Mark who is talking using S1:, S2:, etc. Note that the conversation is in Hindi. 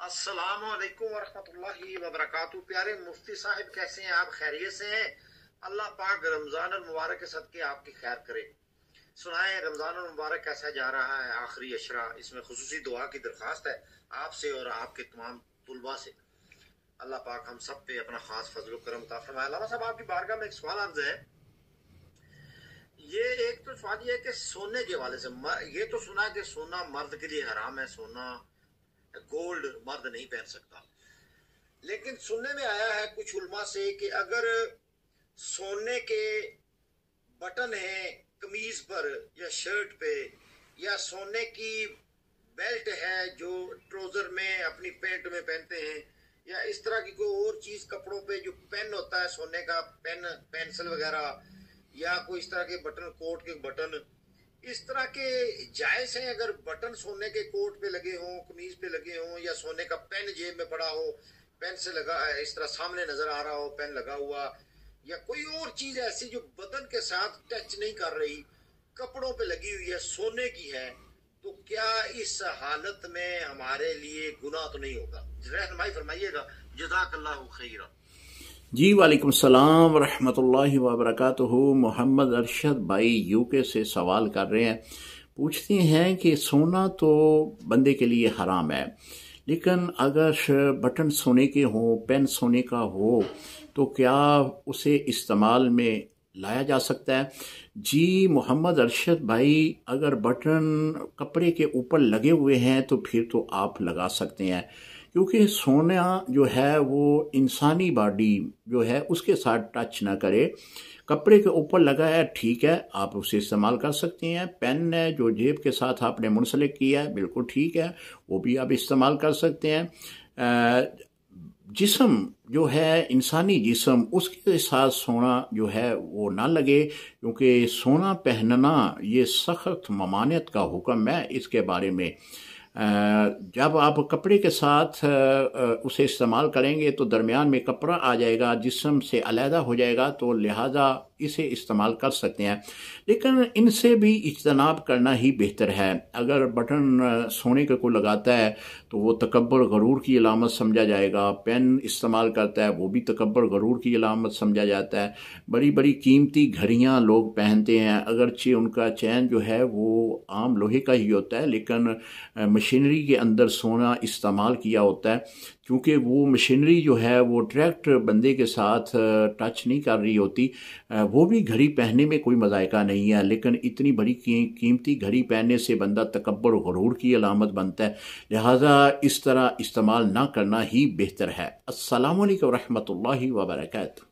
S1: अस्सलाम वालेकुम वरहमतुल्लाहि वबरकातुहू। प्यारे मुफ्ती साहिब, कैसे हैं आप? खैरियत से हैं? अल्लाह पाक रमजान मुबारक के सदके आपकी खैर करे। सुनाए रमजान मुबारक कैसा जा रहा है? आखिरी अशरा, इसमें खुसूसी दुआ की दरख्वास्त है आपसे और आपके तमाम तुलबा से। अल्लाह पाक हम सब पे अपना खास फजल करम अता फरमाए। अल्लाह साहब, आपकी बारगाह में एक सवाल अर्ज है। ये एक तो सवाल ये है कि सोने के हवाले से, ये तो सुना है कि सोना मर्द के लिए हराम है, सोना गोल्ड मर्द नहीं पहन सकता। लेकिन सुनने में आया है कुछ उल्मा से कि अगर सोने के बटन हैं कमीज पर या शर्ट पे, या सोने की बेल्ट है जो ट्राउजर में अपनी पैंट में पहनते हैं, या इस तरह की कोई और चीज कपड़ों पे जो पेन होता है सोने का, पेन पेंसिल वगैरह, या कोई इस तरह के बटन, कोट के बटन, इस तरह के जायज हैं? अगर बटन सोने के कोट पे लगे हों, कमीज पे लगे हों, या सोने का पेन जेब में पड़ा हो, पेन से लगा इस तरह सामने नजर आ रहा हो पेन लगा हुआ, या कोई और चीज ऐसी जो बदन के साथ टच नहीं कर रही, कपड़ों पे लगी हुई है, सोने की है, तो क्या इस हालत में हमारे लिए गुनाह तो नहीं होगा? रहनुमाई फरमाइएगा, जज़ाकल्लाहु खैरा।
S2: जी वालेकुम सलाम रहमतुल्लाहि व बरकातुहू। मोहम्मद अरशद भाई यूके से सवाल कर रहे हैं, पूछते हैं कि सोना तो बंदे के लिए हराम है, लेकिन अगर बटन सोने के हो, पेन सोने का हो, तो क्या उसे इस्तेमाल में लाया जा सकता है? जी मोहम्मद अरशद भाई, अगर बटन कपड़े के ऊपर लगे हुए हैं तो फिर तो आप लगा सकते हैं, क्योंकि सोना जो है वो इंसानी बॉडी जो है उसके साथ टच ना करे। कपड़े के ऊपर लगा है, ठीक है, आप उसे इस्तेमाल कर सकते हैं। पेन है जो जेब के साथ आपने मुंसलिक किया है, बिल्कुल ठीक है, वो भी आप इस्तेमाल कर सकते हैं। जिस्म जो है, इंसानी जिस्म, उसके साथ सोना जो है वो ना लगे, क्योंकि सोना पहनना ये सख्त ममानियत का हुक्म है। इसके बारे में जब आप कपड़े के साथ उसे इस्तेमाल करेंगे तो दरमियान में कपड़ा आ जाएगा, जिस्म से अलहदा हो जाएगा, तो लिहाजा इसे इस्तेमाल कर सकते हैं, लेकिन इनसे भी इज्तनाब करना ही बेहतर है। अगर बटन सोने के को लगाता है तो वो तकब्बर गरूर की अलामत समझा जाएगा। पेन इस्तेमाल करता है, वो भी तकब्बर गरूर की अलामत समझा जाता है। बड़ी बड़ी कीमती घड़ियां लोग पहनते हैं, अगरचे उनका चैन जो है वो आम लोहे का ही होता है, लेकिन मशीनरी के अंदर सोना इस्तेमाल किया होता है, क्योंकि वो मशीनरी जो है वो डायरेक्ट बंदे के साथ टच नहीं कर रही होती। वो भी घड़ी पहनने में कोई मज़ायका नहीं है, लेकिन इतनी बड़ी कीमती घड़ी पहनने से बंदा तकब्बर गरूर की अलामत बनता है। लिहाजा इस तरह इस्तेमाल ना करना ही बेहतर है। अस्सलामु अलैकुम रहमतुल्लाहि व बरकातुहू।